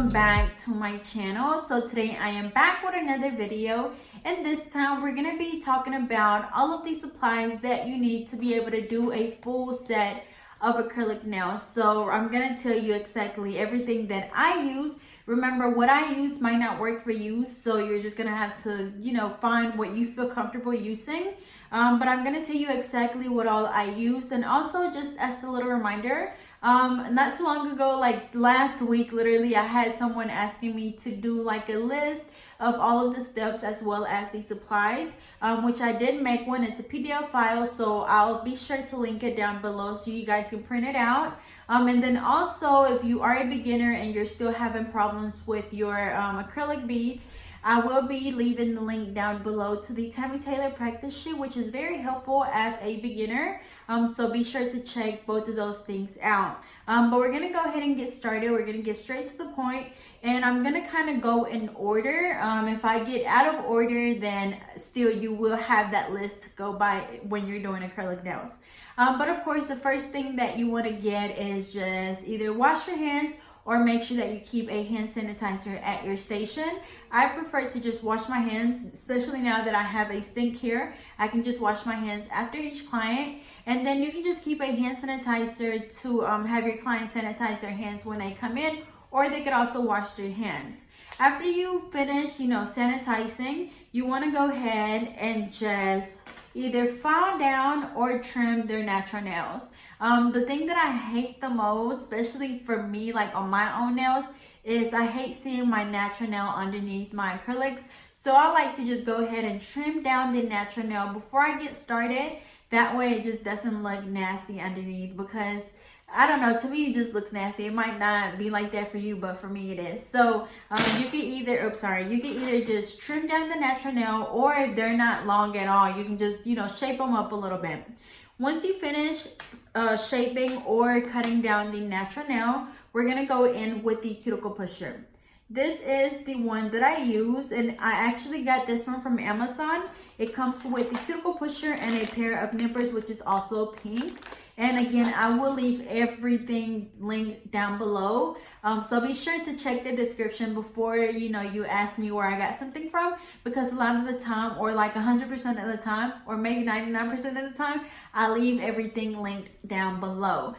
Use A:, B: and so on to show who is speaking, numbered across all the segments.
A: welcome back to my channel. So today I am back with another video, and this time we're going to be talking about all of these supplies that you need to be able to do a full set of acrylic nails. So I'm going to tell you exactly everything that I use. Remember, what I use might not work for you, so you're just going to have to, find what you feel comfortable using. But I'm going to tell you exactly what all I use. And also, just as a little reminder, not too long ago, like last week, literally, I had someone asking me to do like a list of all of the steps as well as the supplies, which I did make one. It's a PDF file, so I'll be sure to link it down below so you guys can print it out. And then also, if you are a beginner and you're still having problems with your acrylic beads, I will be leaving the link down below to the Tammy Taylor practice sheet, which is very helpful as a beginner. So be sure to check both of those things out. But we're going to go ahead and get started. We're going to get straight to the point, and I'm going to kind of go in order. If I get out of order, then still you will have that list to go by when you're doing acrylic nails. But of course, the first thing that you want to get is just either wash your hands or make sure that you keep a hand sanitizer at your station. I prefer to just wash my hands, especially now that I have a sink here. I can just wash my hands after each client, and then you can just keep a hand sanitizer to have your client sanitize their hands when they come in, or they could also wash their hands. After you finish, sanitizing, you want to go ahead and just either file down or trim their natural nails. The thing that I hate the most, especially for me, like on my own nails, is I hate seeing my natural nail underneath my acrylics. So I like to just go ahead and trim down the natural nail before I get started. That way it just doesn't look nasty underneath, because I don't know, to me it just looks nasty. It might not be like that for you, but for me it is. So you can either just trim down the natural nail, or if they're not long at all, you can just, shape them up a little bit. Once you finish shaping or cutting down the natural nail, we're going to go in with the Cuticle Pusher. This is the one that I use, and I actually got this one from Amazon. It comes with the Cuticle Pusher and a pair of nippers, which is also pink. And again, I will leave everything linked down below. So be sure to check the description before, you ask me where I got something from, because a lot of the time, or like 100% of the time, or maybe 99% of the time, I leave everything linked down below.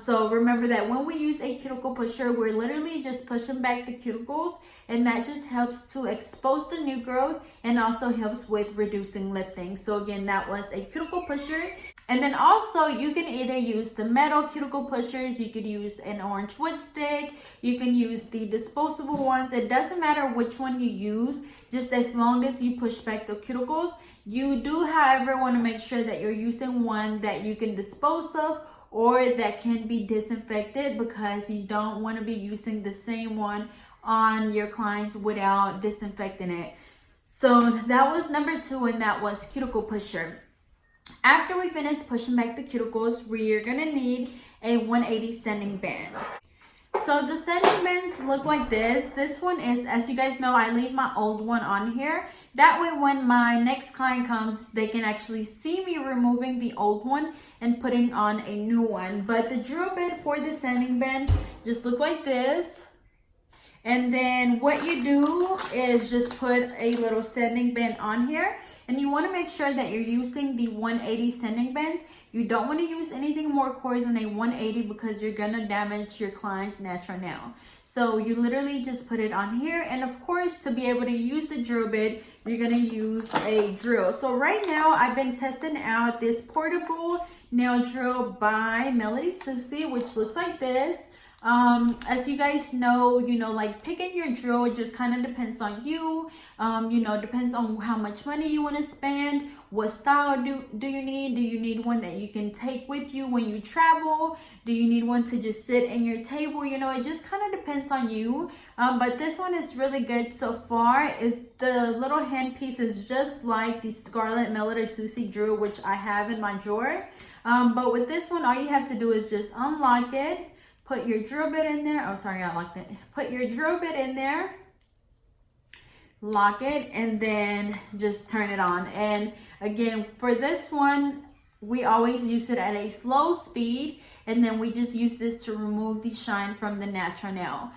A: So remember that when we use a Cuticle Pusher, we're literally just pushing back the cuticles, and that just helps to expose the new growth and also helps with reducing lifting. So again, that was a Cuticle Pusher. And then also, you can either use the metal cuticle pushers, you could use an orange wood stick, you can use the disposable ones. It doesn't matter which one you use, just as long as you push back the cuticles. You do, however, want to make sure that you're using one that you can dispose of or that can be disinfected, because you don't want to be using the same one on your clients without disinfecting it. So that was number 2, and that was Cuticle Pusher. After we finish pushing back the cuticles, we're going to need a 180 sanding band. So the sanding bands look like this. This one is, as you guys know, I leave my old one on here. That way when my next client comes, they can actually see me removing the old one and putting on a new one. But the drill bit for the sanding bands just look like this. And then what you do is just put a little sanding band on here. And you want to make sure that you're using the 180 sanding bands. You don't want to use anything more coarse than a 180, because you're going to damage your client's natural nail. So you literally just put it on here. And of course, to be able to use the drill bit, you're going to use a drill. So right now, I've been testing out this portable nail drill by Melody Susie, which looks like this. As you guys know, like picking your drill, it just kind of depends on you. Depends on how much money you want to spend. What style do you need? Do you need one that you can take with you when you travel? Do you need one to just sit in your table? It just kind of depends on you. But this one is really good so far. The little handpiece is just like the Scarlet Melody Susie drill, which I have in my drawer. But with this one, all you have to do is just unlock it. Put your drill bit in there. Oh, sorry, I locked it. Put your drill bit in there, lock it, and then just turn it on. And again, for this one, we always use it at a slow speed, and then we just use this to remove the shine from the natural nail.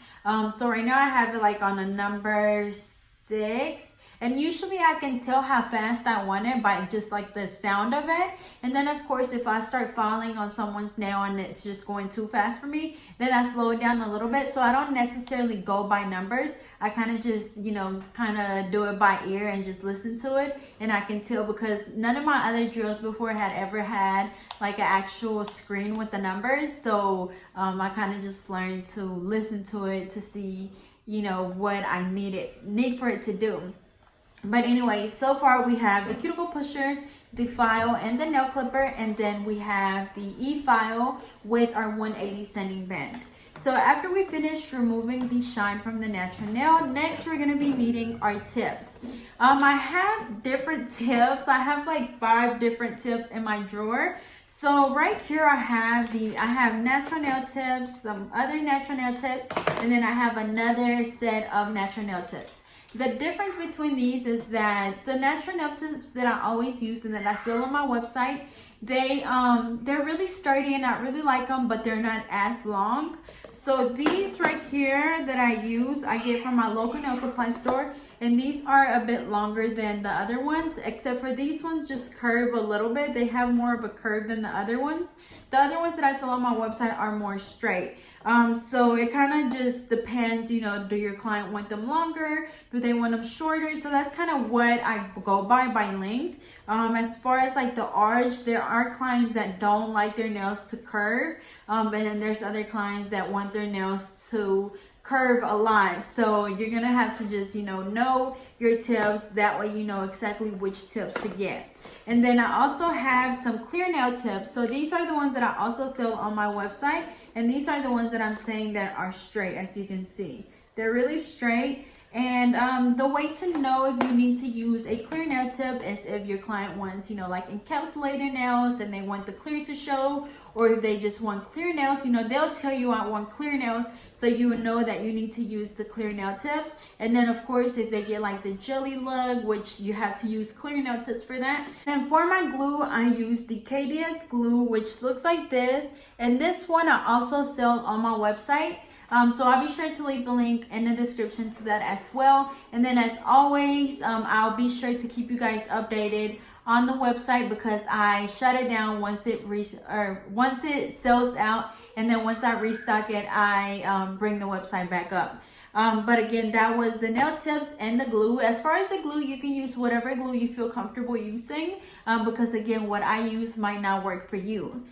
A: So right now I have it like on a number 6. And usually I can tell how fast I want it by just like the sound of it. And then of course, if I start filing on someone's nail and it's just going too fast for me, then I slow it down a little bit. So I don't necessarily go by numbers. I kind of just, you know, kind of do it by ear and just listen to it. And I can tell because none of my other drills before had ever had like an actual screen with the numbers. So I kind of just learned to listen to it to see, you know, what I need for it to do. But anyway, so far we have the Cuticle Pusher, the file, and the nail clipper, and then we have the e-file with our 180 sanding band. So after we finish removing the shine from the natural nail, next we're going to be needing our tips. I have different tips. I have like 5 different tips in my drawer. So right here I have natural nail tips, some other natural nail tips, and then I have another set of natural nail tips. The difference between these is that the natural nail tips that I always use and that I sell on my website, they're really sturdy and I really like them, but they're not as long. So these right here that I use, I get from my local nail supply store, and these are a bit longer than the other ones, except for these ones just curve a little bit. They have more of a curve than the other ones. The other ones that I sell on my website are more straight. So it kind of just depends, you know, do your client want them longer? Do they want them shorter? So that's kind of what I go by length. As far as like the arch, there are clients that don't like their nails to curve. And then there's other clients that want their nails to curve a lot. So you're going to have to just, you know your tips. That way you know exactly which tips to get. And then I also have some clear nail tips. So these are the ones that I also sell on my website. And these are the ones that I'm saying that are straight, as you can see. They're really straight. And the way to know if you need to use a clear nail tip is if your client wants, you know, like encapsulated nails and they want the clear to show, or if they just want clear nails, you know, they'll tell you I want clear nails, so you would know that you need to use the clear nail tips. And then of course, if they get like the jelly look, which you have to use clear nail tips for that. And for my glue, I use the Bkbs Glue, which looks like this. And this one I also sell on my website. So I'll be sure to leave the link in the description to that as well. And then as always, I'll be sure to keep you guys updated on the website because I shut it down once it sells out, and then once I restock it, I bring the website back up. But again, that was the nail tips and the glue. As far as the glue, you can use whatever glue you feel comfortable using because again, what I use might not work for you.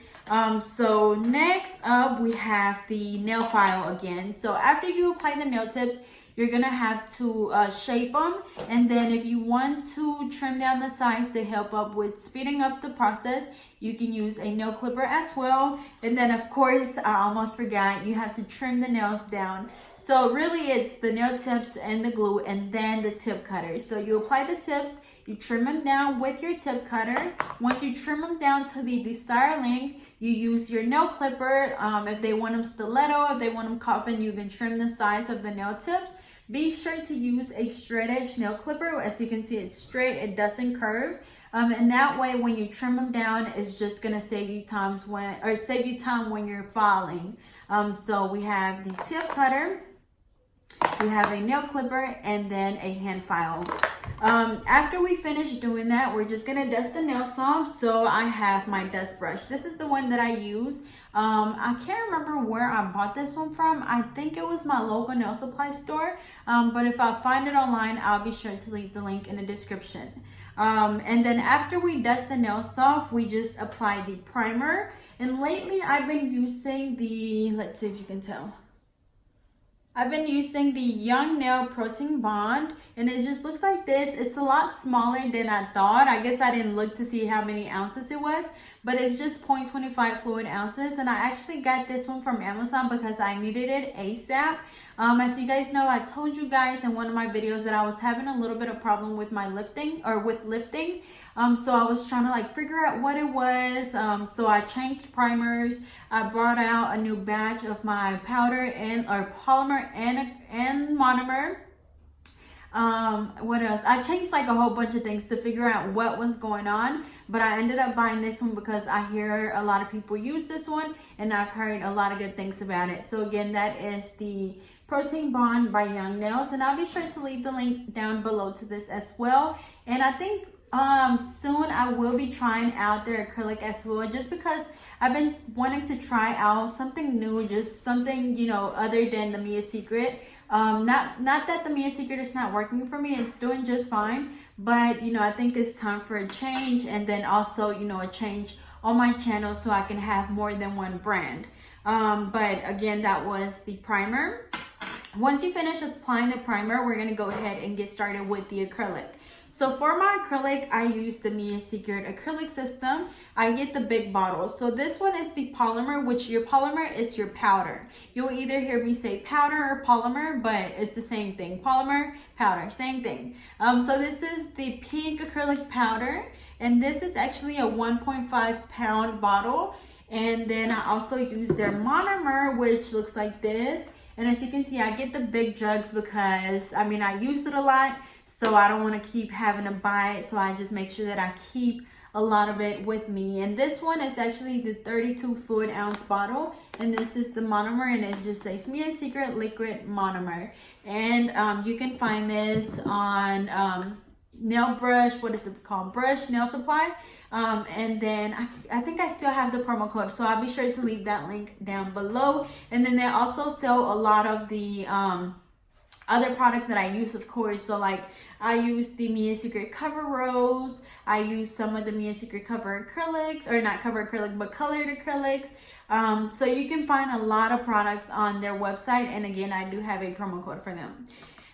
A: So next up, we have the nail file again. So after you apply the nail tips, you're gonna have to shape them, and then if you want to trim down the sides to help up with speeding up the process, you can use a nail clipper as well. And then of course, I almost forgot, you have to trim the nails down. So really it's the nail tips and the glue and then the tip cutter. So you apply the tips, you trim them down with your tip cutter. Once you trim them down to the desired length, you use your nail clipper. If they want them stiletto, if they want them coffin, you can trim the sides of the nail tips. Be sure to use a straight edge nail clipper. As you can see, it's straight, it doesn't curve. And that way, when you trim them down, it's just gonna save you time when you're filing. So we have the tip cutter, we have a nail clipper, and then a hand file. After we finish doing that, we're just gonna dust the nails off. So I have my dust brush. This is the one that I use. I can't remember where I bought this one from. I think it was my local nail supply store. But if I find it online, I'll be sure to leave the link in the description. And then after we dust the nails off, we just apply the primer. And lately I've been using the, let's see if you can tell. I've been using the Young Nail Protein Bond, and it just looks like this. It's a lot smaller than I thought. I guess I didn't look to see how many ounces it was, but it's just 0.25 fluid ounces. And I actually got this one from Amazon because I needed it ASAP. As you guys know, I told you guys in one of my videos that I was having a little bit of problem with my lifting. So I was trying to like figure out what it was. So I changed primers. I brought out a new batch of my powder or polymer and monomer. What else? I changed like a whole bunch of things to figure out what was going on, but I ended up buying this one because I hear a lot of people use this one and I've heard a lot of good things about it. So again, that is the Protein Bond by Young Nails, and I'll be sure to leave the link down below to this as well. And I think soon I will be trying out their acrylic as well, just because I've been wanting to try out something new, just something, you know, other than the Mia Secret. Not that the Mia Secret is not working for me, it's doing just fine, but you know, I think it's time for a change, and then also, you know, a change on my channel so I can have more than one brand. But again, that was the primer. Once you finish applying the primer, we're going to go ahead and get started with the acrylic. So for my acrylic, I use the Mia Secret acrylic system. I get the big bottle. So this one is the polymer, which your polymer is your powder. You'll either hear me say powder or polymer, but it's the same thing. Polymer, powder, same thing. So this is the pink acrylic powder, and this is actually a 1.5 pound bottle. And then I also use their monomer, which looks like this. And as you can see, I get the big jugs because, I mean, I use it a lot, so I don't want to keep having to buy it. So I just make sure that I keep a lot of it with me. And this one is actually the 32 fluid ounce bottle. And this is the monomer, and it just says Mia Secret Liquid Monomer. And you can find this on nail brush, what is it called? Brush Nail Supply. And then I think I still have the promo code, so I'll be sure to leave that link down below. And then they also sell a lot of the other products that I use, of course. So like I use the Mia Secret Cover Rose, I use some of the Mia Secret Cover Acrylics, or not Cover Acrylic, but Colored Acrylics. So you can find a lot of products on their website, and again, I do have a promo code for them.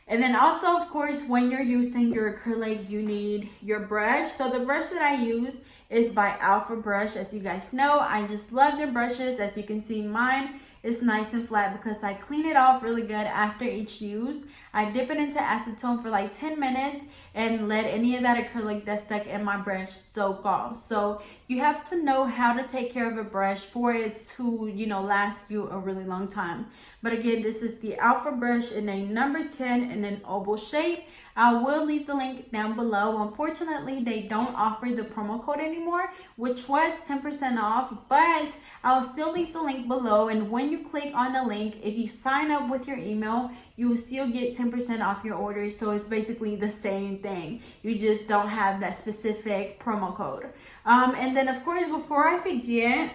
A: And then also, of course, when you're using your acrylic, you need your brush. So the brush that I use is by Alpha Brush. As you guys know, I just love their brushes. As you can see, mine is nice and flat because I clean it off really good after each use. I dip it into acetone for like 10 minutes and let any of that acrylic that's stuck in my brush soak off. So you have to know how to take care of a brush for it to, you know, last you a really long time. But again, this is the Alpha Brush in a number 10 in an oval shape. I will leave the link down below. Unfortunately, they don't offer the promo code anymore, which was 10% off, but I'll still leave the link below. And when you click on the link, if you sign up with your email, you will still get 10% off your order. So it's basically the same thing. You just don't have that specific promo code. And then of course, before I forget,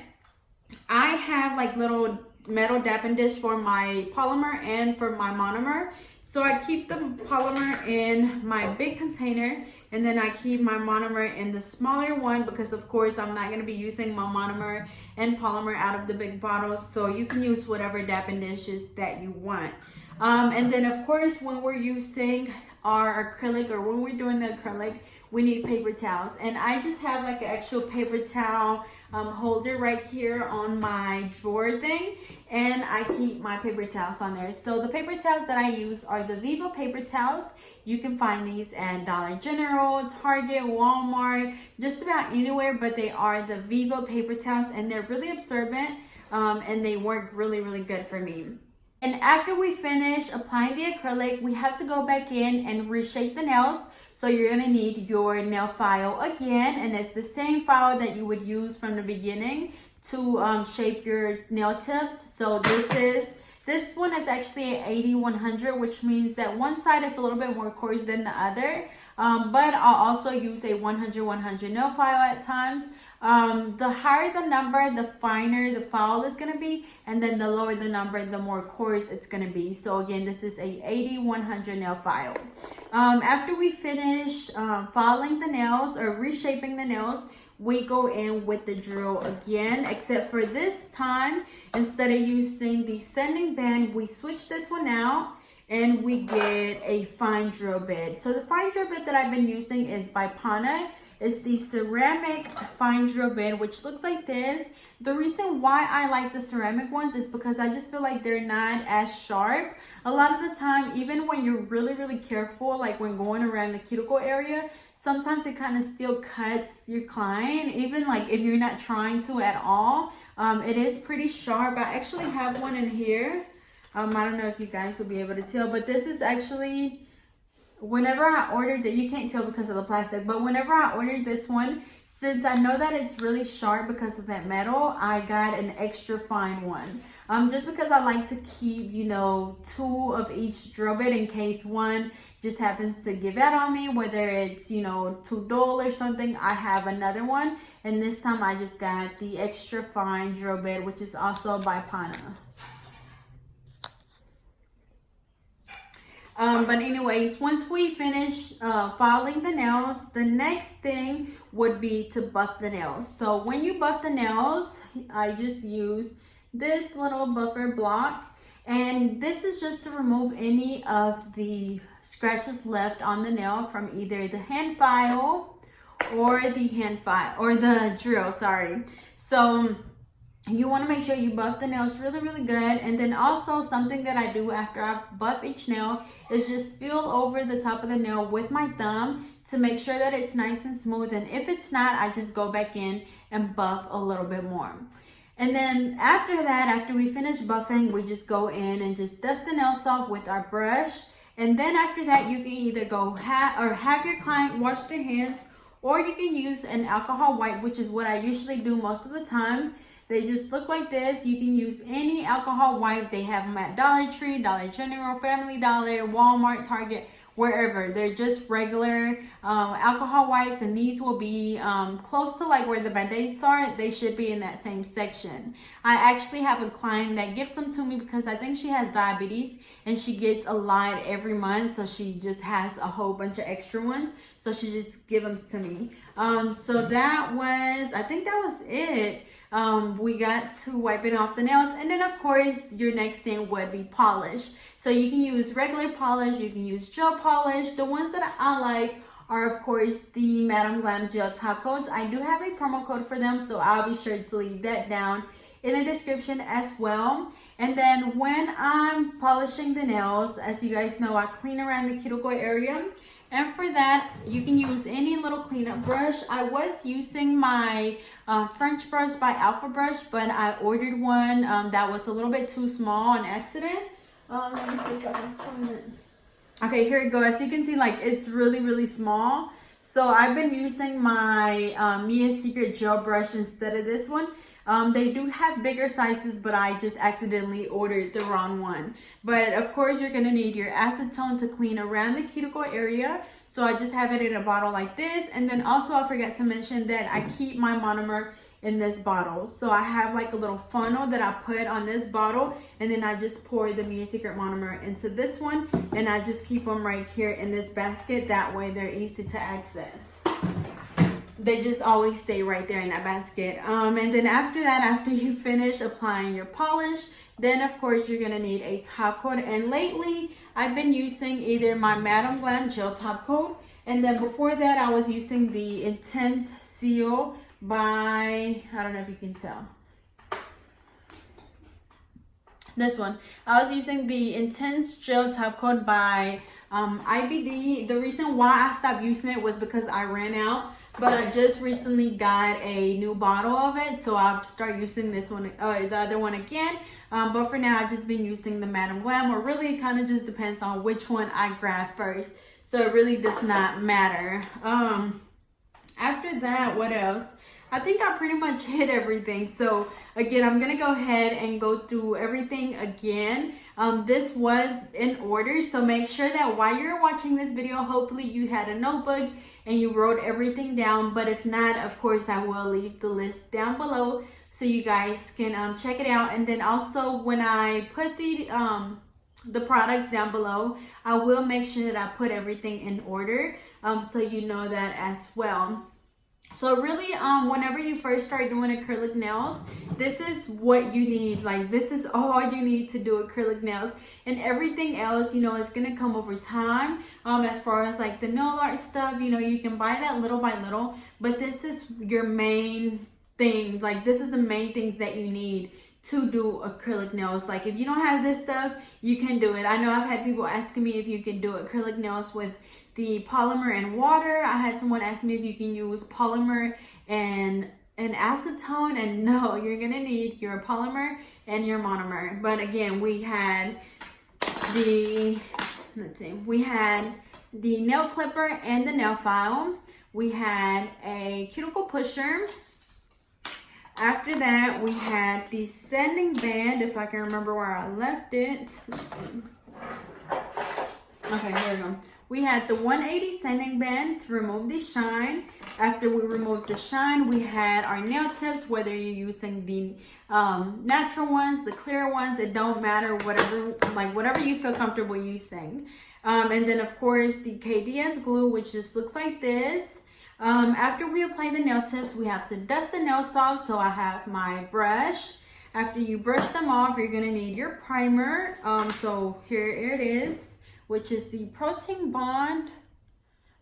A: I have like little metal dapping dish for my polymer and for my monomer. So I keep the polymer in my big container, and then I keep my monomer in the smaller one because of course I'm not going to be using my monomer and polymer out of the big bottles. So you can use whatever dapping dishes that you want. And then of course, when we're using our acrylic, or when we're doing the acrylic, we need paper towels. And I just have like an actual paper towel holder right here on my drawer thing, and I keep my paper towels on there. So the paper towels that I use are the Vivo paper towels. You can find these at Dollar General, Target, Walmart, just about anywhere, but they are the Vivo paper towels, and they're really absorbent, and they work really, really good for me. And after we finish applying the acrylic, we have to go back in and reshape the nails. So you're going to need your nail file again, and it's the same file that you would use from the beginning to shape your nail tips. So this one is actually an 80-100, which means that one side is a little bit more coarse than the other. But I'll also use a 100-100 nail file at times. The higher the number, the finer the file is going to be, and then the lower the number, the more coarse it's going to be. So again, this is a 80-100 nail file. After we finish filing the nails or reshaping the nails, we go in with the drill again, except for this time, instead of using the sanding band, we switch this one out and we get a fine drill bit. So the fine drill bit that I've been using is by Pana. It's the ceramic fine drill bit, which looks like this. The reason why I like the ceramic ones is because I just feel like they're not as sharp. A lot of the time, even when you're really, really careful, like when going around the cuticle area, sometimes it kind of still cuts your client, even like if you're not trying to at all. It is pretty sharp. I actually have one in here. I don't know if you guys will be able to tell, but this is actually, whenever I ordered it, you can't tell because of the plastic, but whenever I ordered this one, since I know that it's really sharp because of that metal, I got an extra fine one. just because I like to keep, you know, 2 of each drill bit in case one just happens to give out on me, whether it's, you know, too dull or something. I have another one, and this time I just got the extra fine drill bit, which is also by Pana. But anyways, once we finish filing the nails, the next thing would be to buff the nails. So when you buff the nails, I just use this little buffer block, and this is just to remove any of the scratches left on the nail from either the hand file or the drill, sorry. So you want to make sure you buff the nails really, really good. And then also something that I do after I buff each nail is just feel over the top of the nail with my thumb to make sure that it's nice and smooth. And if it's not, I just go back in and buff a little bit more. And then after that, after we finish buffing, we just go in and just dust the nails off with our brush. And then after that, you can either go have your client wash their hands, or you can use an alcohol wipe, which is what I usually do most of the time. They just look like this. You can use any alcohol wipe. They have them at Dollar Tree, Dollar General, Family Dollar, Walmart, Target, wherever. They're just regular alcohol wipes, and these will be close to like where the band-aids are. They should be in that same section. I actually have a client that gives them to me because I think she has diabetes and she gets a lot every month, so she just has a whole bunch of extra ones, so she just gives them to me. So that was, I think that was it. We got to wipe it off the nails, and then of course your next thing would be polish. So you can use regular polish, you can use gel polish. The ones that I like are of course the Madam Glam gel top coats. I do have a promo code for them, so I'll be sure to leave that down in the description as well. And then when I'm polishing the nails, as you guys know, I clean around the cuticle area. And for that, you can use any little cleanup brush. I was using my French brush by Alpha Brush, but I ordered one that was a little bit too small on accident. Let me see if I can find it. Okay, here it goes. As you can see, like, it's really, really small. So I've been using my Mia Secret gel brush instead of this one. They do have bigger sizes, but I just accidentally ordered the wrong one. But of course, you're gonna need your acetone to clean around the cuticle area. So I just have it in a bottle like this. And then also I forgot to mention that I keep my monomer in this bottle. So I have like a little funnel that I put on this bottle, and then I just pour the Mia Secret monomer into this one, and I just keep them right here in this basket. That way they're easy to access. They just always stay right there in that basket. And then after that, after you finish applying your polish, then of course you're gonna need a top coat. And lately I've been using either my Madam Glam gel top coat, and then before that I was using the Intense Seal by, I don't know if you can tell, this one. I was using the Intense Gel Top Coat by IBD. The reason why I stopped using it was because I ran out, but I just recently got a new bottle of it, so I'll start using this one, the other one again. But for now, I've just been using the Madam Glam, or really it kind of just depends on which one I grab first. So it really does not matter. After that, what else? I think I pretty much hit everything. So again, I'm gonna go ahead and go through everything again. This was in order, so make sure that while you're watching this video, hopefully you had a notebook and you wrote everything down. But if not, of course, I will leave the list down below so you guys can check it out. And then also when I put the products down below, I will make sure that I put everything in order, so you know that as well. So really, whenever you first start doing acrylic nails, this is what you need. Like, this is all you need to do acrylic nails, and everything else, you know, is gonna come over time. As far as like the nail art stuff, you know, you can buy that little by little, but this is your main thing. Like, this is the main things that you need to do acrylic nails. Like, if you don't have this stuff, you can do it. I know I've had people asking me if you can do acrylic nails with the polymer and water. I had someone ask me if you can use polymer and acetone, and no, you're gonna need your polymer and your monomer. But again, we had the, we had the nail clipper and the nail file. We had a cuticle pusher. After that, we had the sanding band, if I can remember where I left it. Okay, here we go. We had the 180 sanding band to remove the shine. After we removed the shine, we had our nail tips, whether you're using the natural ones, the clear ones, it don't matter, whatever you feel comfortable using. And then of course the Bkbs Glue, which just looks like this. After we apply the nail tips, we have to dust the nails off. So I have my brush. After you brush them off, you're gonna need your primer. So here it is, which is the Protein Bond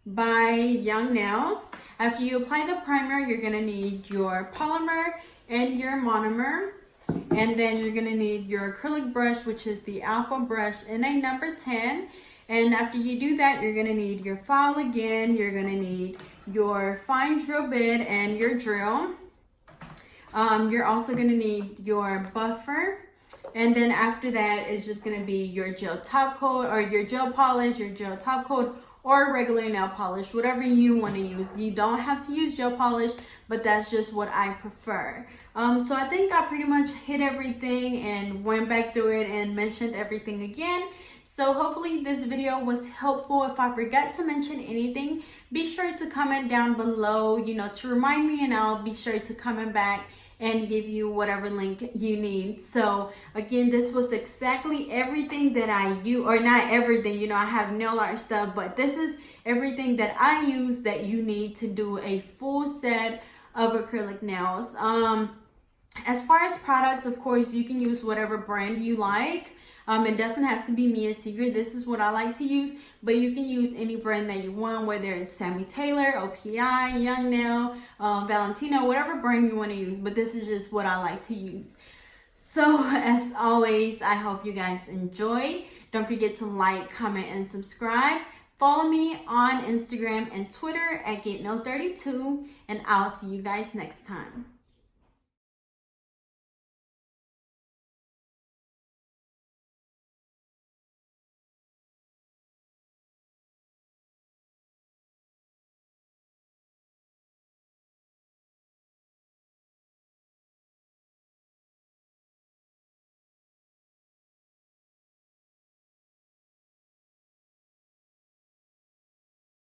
A: by Young Nails. After you apply the primer, you're gonna need your polymer and your monomer. And then you're gonna need your acrylic brush, which is the Alpha brush in a number 10. And after you do that, you're gonna need your file again. You're gonna need your fine drill bit and your drill. You're also gonna need your buffer. And then after that, it's just gonna be your gel top coat or your gel polish, your gel top coat, or regular nail polish, whatever you want to use. You don't have to use gel polish, but that's just what I prefer. So I think I pretty much hit everything and went back through it and mentioned everything again. So hopefully this video was helpful. If I forgot to mention anything, be sure to comment down below, to remind me, and I'll be sure to comment back and give you whatever link you need. So again, this was exactly everything that I use, or not everything, I have nail art stuff, but this is everything that I use that you need to do a full set of acrylic nails. As far as products, of course, you can use whatever brand you like. It doesn't have to be Mia Secret. This is what I like to use, but you can use any brand that you want, whether it's Sammy Taylor, OPI, Young Nail, Valentino, whatever brand you want to use, but this is just what I like to use. So as always, I hope you guys enjoyed. Don't forget to like, comment, and subscribe. Follow me on Instagram and Twitter at GetNail32, and I'll see you guys next time.